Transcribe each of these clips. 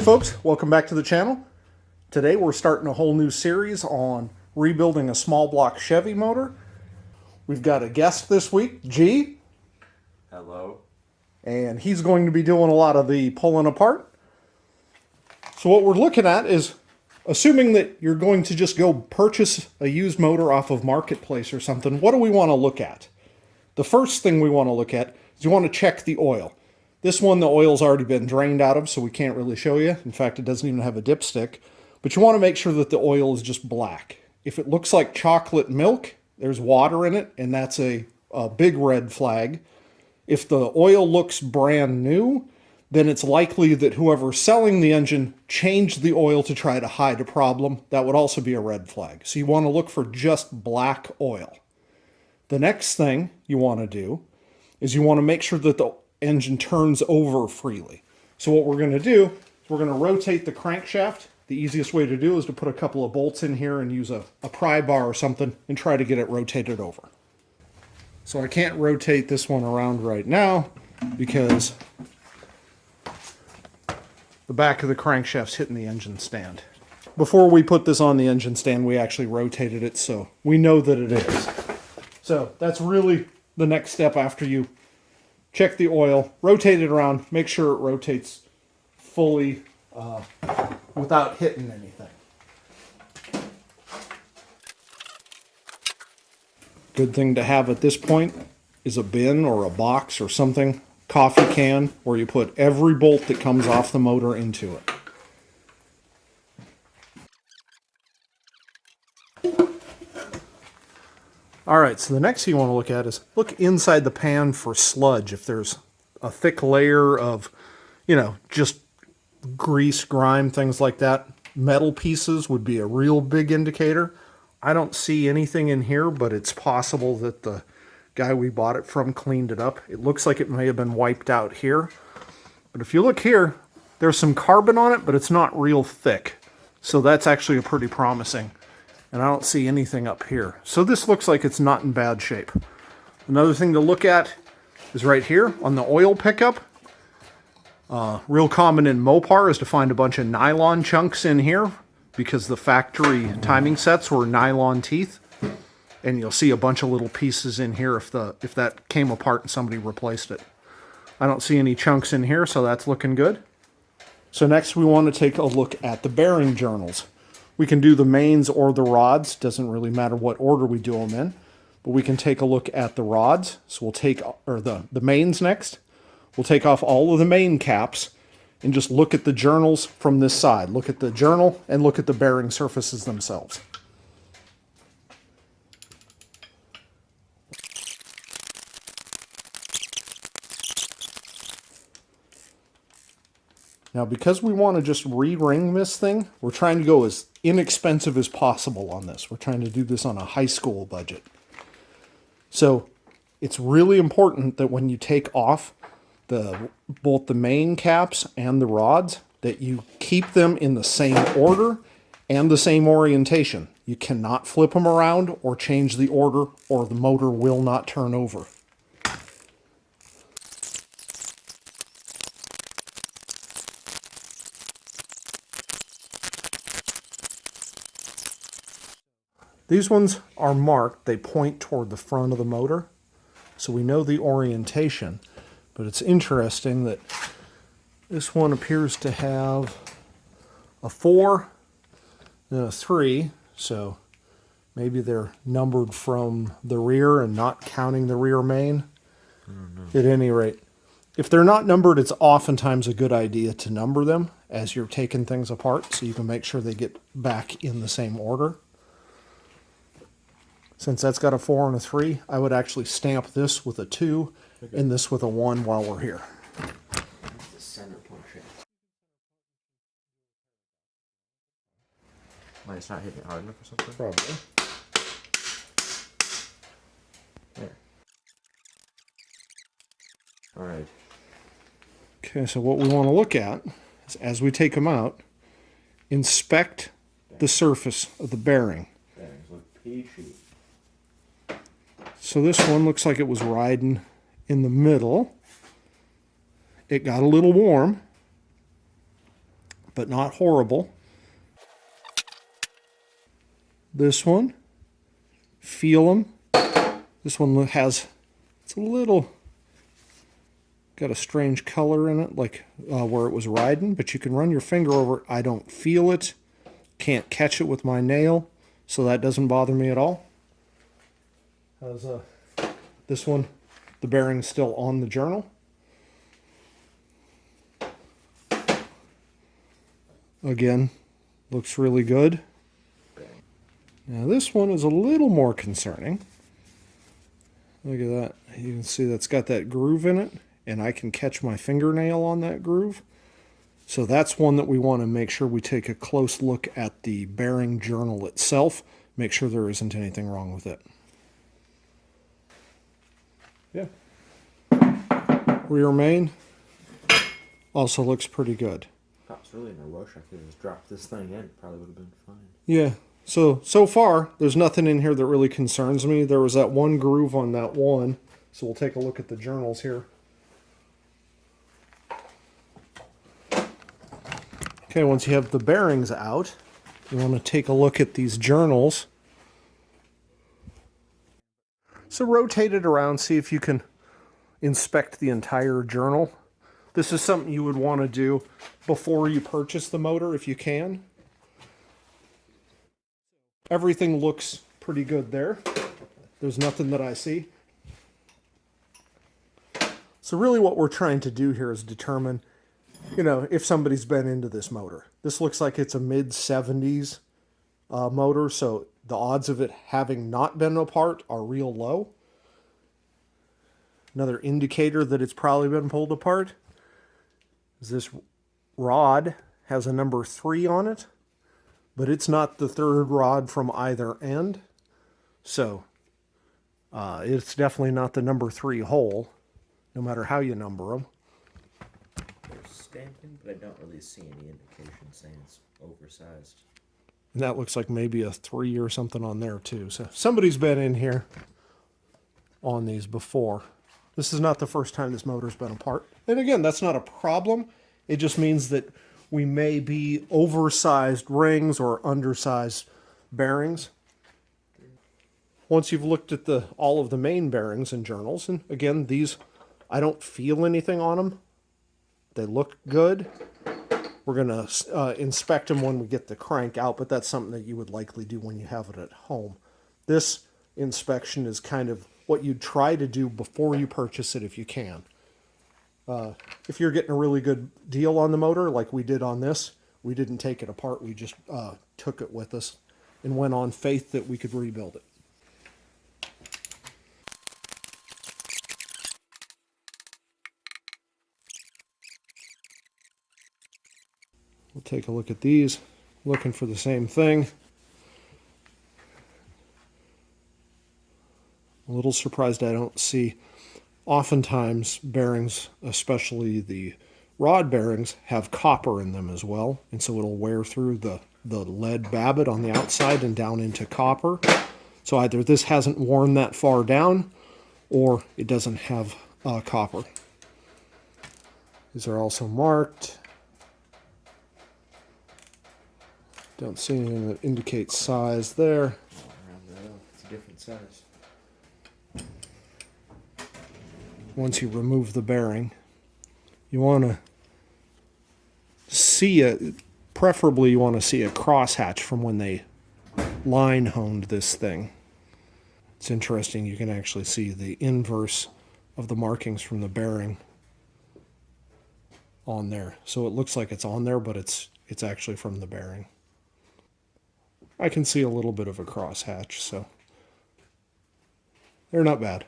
folks, welcome back to the channel. Today we're starting a whole new series on rebuilding a small block Chevy motor. We've got a guest this week, G. Hello. And he's going to be doing a lot of the pulling apart. So what we're looking at is, assuming that you're going to just go purchase a used motor off of Marketplace or something, what do we want to look at? The first thing we want to look at is you want to check the oil. This one, the oil's already been drained out of, so we can't really show you. In fact, it doesn't even have a dipstick. But you want to make sure that the oil is just black. If it looks like chocolate milk, there's water in it, and that's a big red flag. If the oil looks brand new, then it's likely that whoever's selling the engine changed the oil to try to hide a problem. That would also be a red flag. So you want to look for just black oil. The next thing you want to do is you want to make sure that the engine turns over freely. So what we're going to do is we're going to rotate the crankshaft. The easiest way to do is to put a couple of bolts in here and use a pry bar or something and try to get it rotated over. So I can't rotate this one around right now because the back of the crankshaft's hitting the engine stand. Before we put this on the engine stand, we actually rotated it so we know that it is. So that's really the next step after you check the oil, rotate it around, make sure it rotates fully without hitting anything. Good thing to have at this point is a bin or a box or something, coffee can, where you put every bolt that comes off the motor into it. Alright, so the next thing you want to look at is look inside the pan for sludge. If there's a thick layer of, just grease, grime, things like that. Metal pieces would be a real big indicator. I don't see anything in here, but it's possible that the guy we bought it from cleaned it up. It looks like it may have been wiped out here. But if you look here, there's some carbon on it, but it's not real thick. So that's actually a pretty promising. And I don't see anything up here. So this looks like it's not in bad shape. Another thing to look at is right here on the oil pickup. Real common in Mopar is to find a bunch of nylon chunks in here because the factory timing sets were nylon teeth. And you'll see a bunch of little pieces in here if that came apart and somebody replaced it. I don't see any chunks in here, so that's looking good. So next we want to take a look at the bearing journals. We can do the mains or the rods. Doesn't really matter what order we do them in. But we can take a look at the rods. So we'll take the mains next. We'll take off all of the main caps and just look at the journals from this side. Look at the journal and look at the bearing surfaces themselves. Now, because we want to just re-ring this thing, we're trying to go as inexpensive as possible on this. We're trying to do this on a high school budget. So it's really important that when you take off both the main caps and the rods, that you keep them in the same order and the same orientation. You cannot flip them around or change the order, or the motor will not turn over. These ones are marked. They point toward the front of the motor, so we know the orientation. But it's interesting that this one appears to have a 4 and a 3, so maybe they're numbered from the rear and not counting the rear main. I don't know. At any rate, if they're not numbered, it's oftentimes a good idea to number them as you're taking things apart so you can make sure they get back in the same order. Since that's got a 4 and a 3, I would actually stamp this with a 2 and this with a 1 while we're here. That's the center portion. Why, it's not hitting it hard enough or something? Probably. There. Alright. Okay, so what we want to look at is, as we take them out, inspect the surface of the bearing. Bearings look peachy. So this one looks like it was riding in the middle. It got a little warm, but not horrible. This one, feel them. This one has, it's a little, got a strange color in it, like where it was riding, but you can run your finger over it. I don't feel it, can't catch it with my nail, so that doesn't bother me at all. How's this one, the bearing's still on the journal. Again, looks really good. Now this one is a little more concerning. Look at that. You can see that's got that groove in it, and I can catch my fingernail on that groove. So that's one that we want to make sure we take a close look at the bearing journal itself. Make sure there isn't anything wrong with it. Yeah. Rear main also looks pretty good. If I was really in a rush, I could have just dropped this thing in. Probably would have been fine. Yeah. So far, there's nothing in here that really concerns me. There was that one groove on that one. So we'll take a look at the journals here. Okay, once you have the bearings out, you want to take a look at these journals. So rotate it around, see if you can inspect the entire journal. This is something you would want to do before you purchase the motor if you can. Everything looks pretty good there. There's nothing that I see. So really what we're trying to do here is determine, you know, if somebody's been into this motor. This looks like it's a mid-70s motor, so the odds of it having not been apart are real low. Another indicator that it's probably been pulled apart is this rod has a number 3 on it, but it's not the third rod from either end. So it's definitely not the number 3 hole, no matter how you number them. There's stamping, but I don't really see any indication saying it's oversized. And that looks like maybe a 3 or something on there too. So somebody's been in here on these before. This is not the first time this motor's been apart. And again, that's not a problem. It just means that we may be oversized rings or undersized bearings. Once you've looked at all of the main bearings and journals, and again, these, I don't feel anything on them. They look good. We're going to inspect them when we get the crank out, but that's something that you would likely do when you have it at home. This inspection is kind of what you'd try to do before you purchase it if you can. If you're getting a really good deal on the motor, like we did on this, we didn't take it apart. We just took it with us and went on faith that we could rebuild it. We'll take a look at these, looking for the same thing. A little surprised I don't see. Oftentimes bearings, especially the rod bearings, have copper in them as well, and so it'll wear through the lead babbitt on the outside and down into copper. So either this hasn't worn that far down, or it doesn't have copper. These are also marked. Don't see anything that indicates size there. Around there, it's a different size. Once you remove the bearing, you want to see it, preferably you want to see a crosshatch from when they line honed this thing. It's interesting, you can actually see the inverse of the markings from the bearing on there. So it looks like it's on there, but it's actually from the bearing. I can see a little bit of a crosshatch, so they're not bad.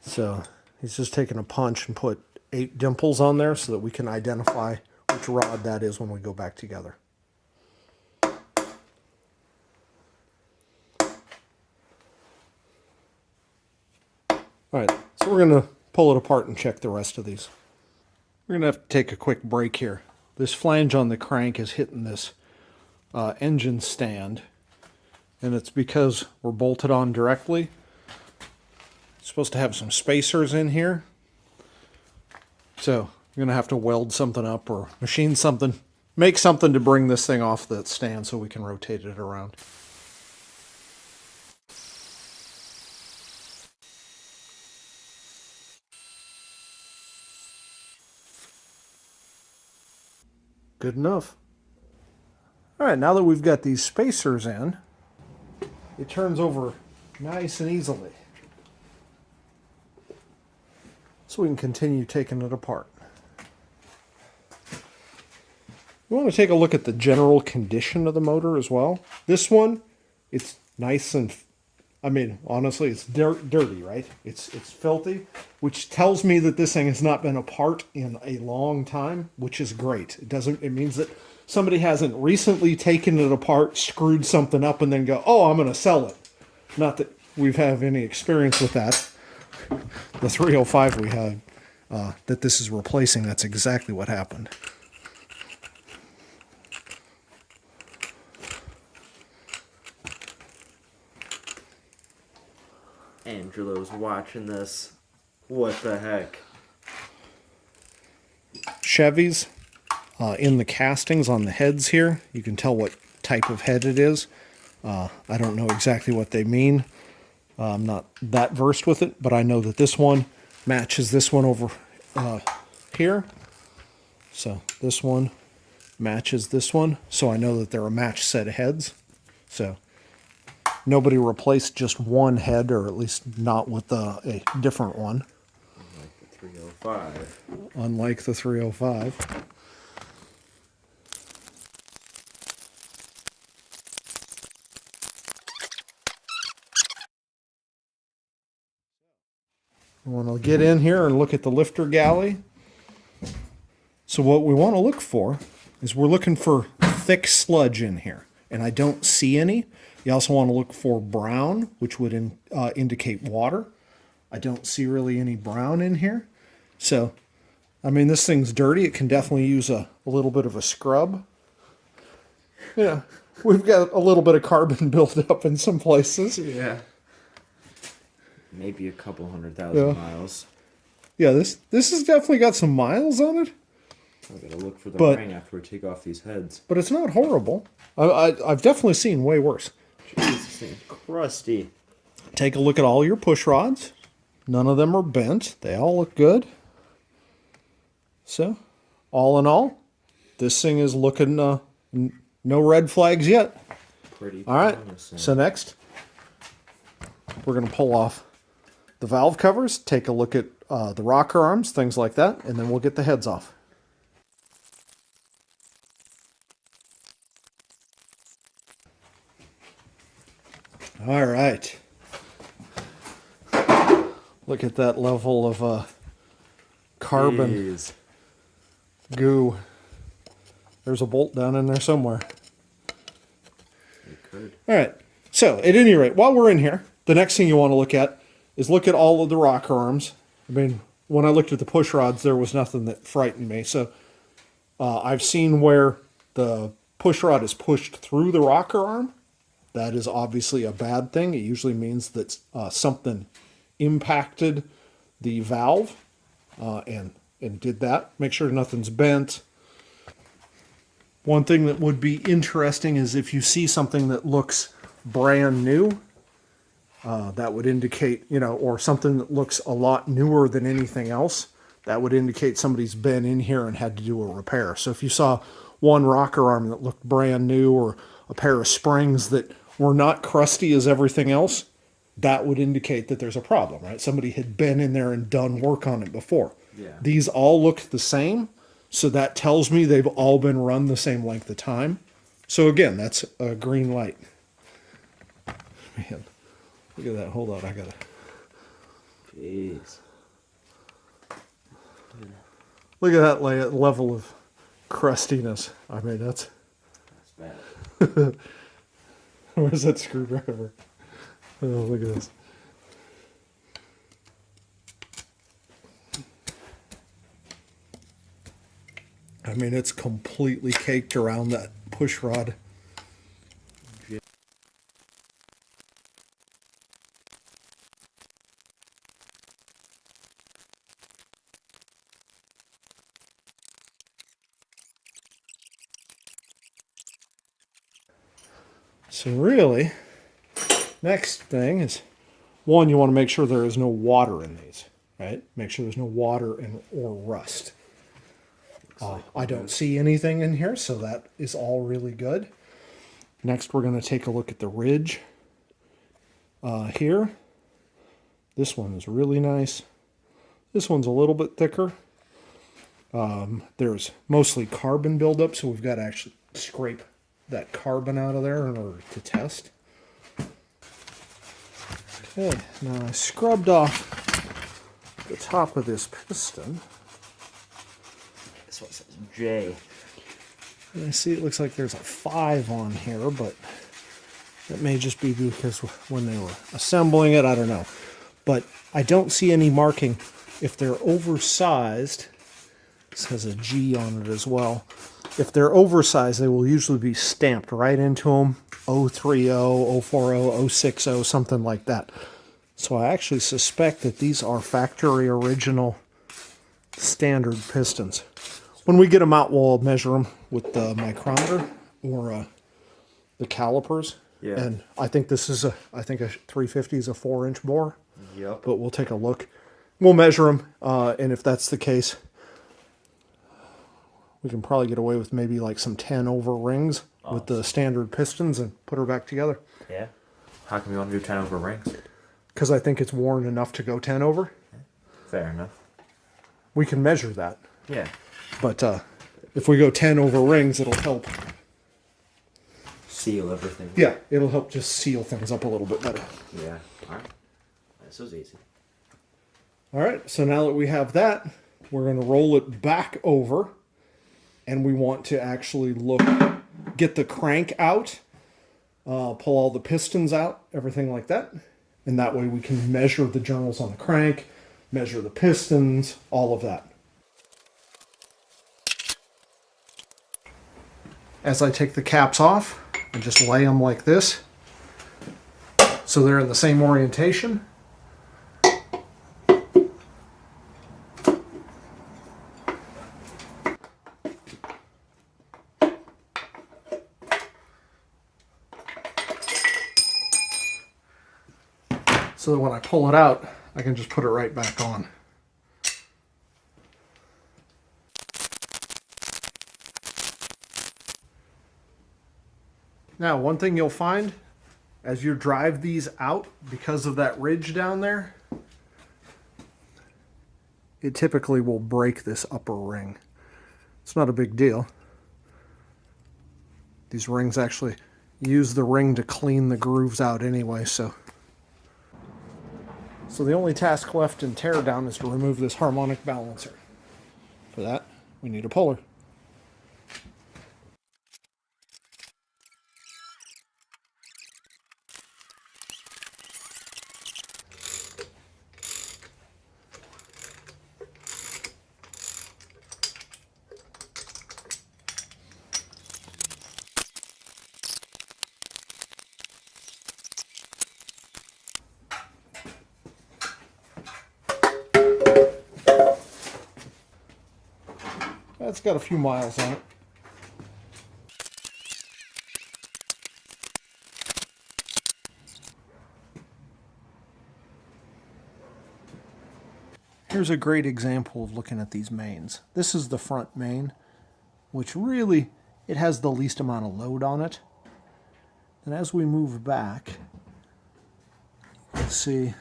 So he's just taking a punch and put 8 dimples on there so that we can identify which rod that is when we go back together. Alright, so we're going to pull it apart and check the rest of these. We're going to have to take a quick break here. This flange on the crank is hitting this engine stand, and it's because we're bolted on directly. It's supposed to have some spacers in here, So I'm going to have to weld something up or machine something, make something to bring this thing off the stand so we can rotate it around. Good enough. All right, now that we've got these spacers in, it turns over nice and easily. So we can continue taking it apart. We want to take a look at the general condition of the motor as well. This one, it's nice and, I mean, honestly, it's dirty, right? It's filthy, which tells me that this thing has not been apart in a long time, which is great. It means that somebody hasn't recently taken it apart, screwed something up, and then go, oh, I'm going to sell it. Not that we've had any experience with that. The 305 we had that this is replacing, that's exactly what happened. Angelo's watching this. What the heck? Chevys, in the castings on the heads here, you can tell what type of head it is. I don't know exactly what they mean. I'm not that versed with it, but I know that this one matches this one over here. So this one matches this one. So I know that they're a matched set of heads. So nobody replaced just one head, or at least not with a different one. Unlike the 305. Unlike the 305. We want to get in here and look at the lifter galley. So what we want to look for is we're looking for thick sludge in here, and I don't see any. You also want to look for brown, which would indicate water. I don't see really any brown in here. So, I mean, this thing's dirty. It can definitely use a little bit of a scrub. Yeah, we've got a little bit of carbon built up in some places. Yeah. Maybe a couple 100,000 miles. Yeah, this has definitely got some miles on it. I gotta look for the ring after we take off these heads. But it's not horrible. I've definitely seen way worse. Jeez, this thing's crusty. Take a look at all your push rods. None of them are bent. They all look good. So, all in all, this thing is looking no red flags yet. Pretty all right. promising. So next, we're going to pull off the valve covers, take a look at the rocker arms, things like that, and then we'll get the heads off. All right. Look at that level of carbon goo. There's a bolt down in there somewhere. It could. All right. So, at any rate, while we're in here, the next thing you want to look at is look at all of the rocker arms. I mean, when I looked at the push rods, there was nothing that frightened me. So, I've seen where the push rod is pushed through the rocker arm. That is obviously a bad thing. It usually means that something impacted the valve and did that. Make sure nothing's bent. One thing that would be interesting is if you see something that looks brand new, that would indicate, or something that looks a lot newer than anything else, that would indicate somebody's been in here and had to do a repair. So if you saw one rocker arm that looked brand new, or a pair of springs that were not crusty as everything else, that would indicate that there's a problem, right? Somebody had been in there and done work on it before. Yeah. These all look the same, so that tells me they've all been run the same length of time. So again, that's a green light. Man, look at that. Hold on, I gotta... Jeez. Look at that level of crustiness. I mean, that's bad. Where's that screwdriver? Oh, look at this. I mean, it's completely caked around that push rod. So really, next thing is, one, you want to make sure there is no water in these, right? Make sure there's no water or rust. I don't see anything in here, so that is all really good. Next, we're going to take a look at the ridge here. This one is really nice. This one's a little bit thicker. There's mostly carbon buildup, so we've got to actually scrape that carbon out of there in order to test. Okay, now I scrubbed off the top of this piston. This one says J. And I see it looks like there's a 5 on here, but that may just be because when they were assembling it, I don't know. But I don't see any marking. If they're oversized, this has a G on it as well. If they're oversized, they will usually be stamped right into them. 030, 040, 060, something like that. So I actually suspect that these are factory original standard pistons. When we get them out, we'll measure them with the micrometer or the calipers. Yeah. And I think this is I think a 350 is a 4-inch bore. Yep. But we'll take a look. We'll measure them, and if that's the case, we can probably get away with maybe like some 10 over rings with the standard pistons and put her back together. Yeah. How come you want to do 10 over rings? Because I think it's worn enough to go 10 over. Fair enough. We can measure that. Yeah. But if we go 10 over rings, it'll help. Seal everything. Yeah, it'll help just seal things up a little bit better. Yeah. Alright. This was easy. All right, so now that we have that, we're going to roll it back over, and we want to actually get the crank out, pull all the pistons out, everything like that. And that way we can measure the journals on the crank, measure the pistons, all of that. As I take the caps off, I just lay them like this, so they're in the same orientation. So that when I pull it out, I can just put it right back on. Now, one thing you'll find as you drive these out, because of that ridge down there, it typically will break this upper ring. It's not a big deal. These rings actually use the ring to clean the grooves out anyway, so the only task left in Teardown is to remove this harmonic balancer. For that, we need a puller. It's got a few miles on it. Here's a great example of looking at these mains. This is the front main, which really, it has the least amount of load on it. And as we move back, you can see,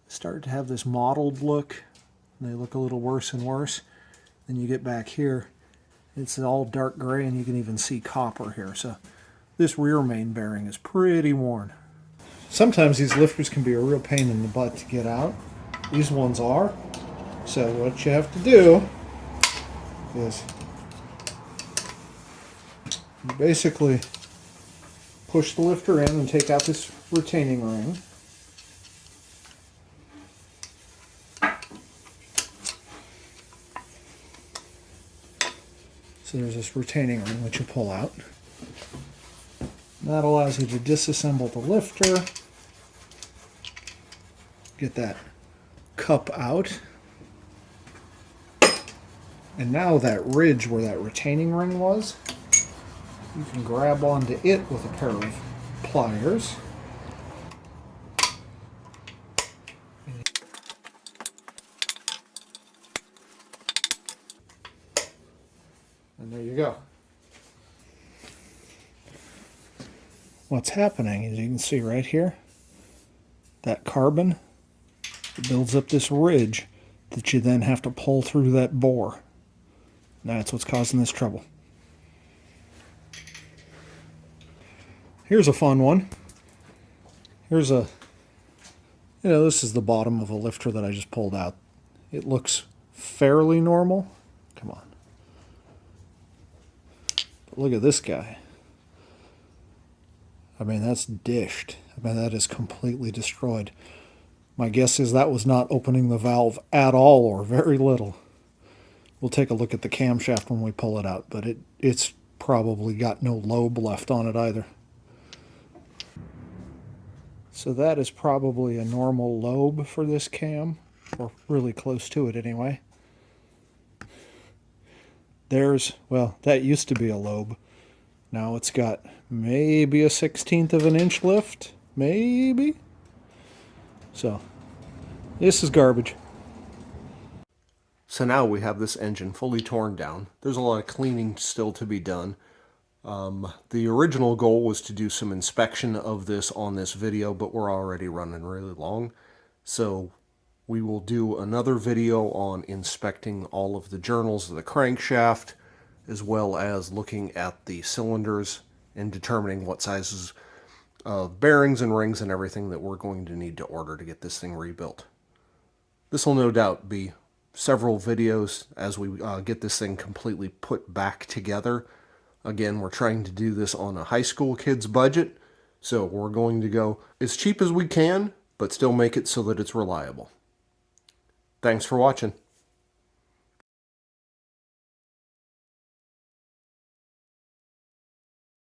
start to have this mottled look. And they look a little worse and worse. Then you get back here, it's all dark gray, and you can even see copper here. So this rear main bearing is pretty worn. Sometimes these lifters can be a real pain in the butt to get out. These ones are. So what you have to do is you basically push the lifter in and take out this retaining ring. So there's this retaining ring which you pull out. And that allows you to disassemble the lifter, get that cup out, and now that ridge where that retaining ring was, you can grab onto it with a pair of pliers. And there you go. What's happening, as you can see right here, that carbon builds up this ridge that you then have to pull through that bore. That's what's causing this trouble. Here's a fun one. Here's a, this is the bottom of a lifter that I just pulled out. It looks fairly normal. Come on. But look at this guy. I mean, that's dished. I mean, that is completely destroyed. My guess is that was not opening the valve at all, or very little. We'll take a look at the camshaft when we pull it out, but it's probably got no lobe left on it either. So that is probably a normal lobe for this cam, or really close to it anyway. Well, that used to be a lobe. Now it's got maybe a 1/16 of an inch lift, maybe. So this is garbage. So now we have this engine fully torn down. There's a lot of cleaning still to be done. The original goal was to do some inspection of this on this video, but we're already running really long. So we will do another video on inspecting all of the journals of the crankshaft, as well as looking at the cylinders and determining what sizes of bearings and rings and everything that we're going to need to order to get this thing rebuilt. This will no doubt be several videos as we get this thing completely put back together. Again, we're trying to do this on a high school kid's budget, so we're going to go as cheap as we can, but still make it so that it's reliable. Thanks for watching.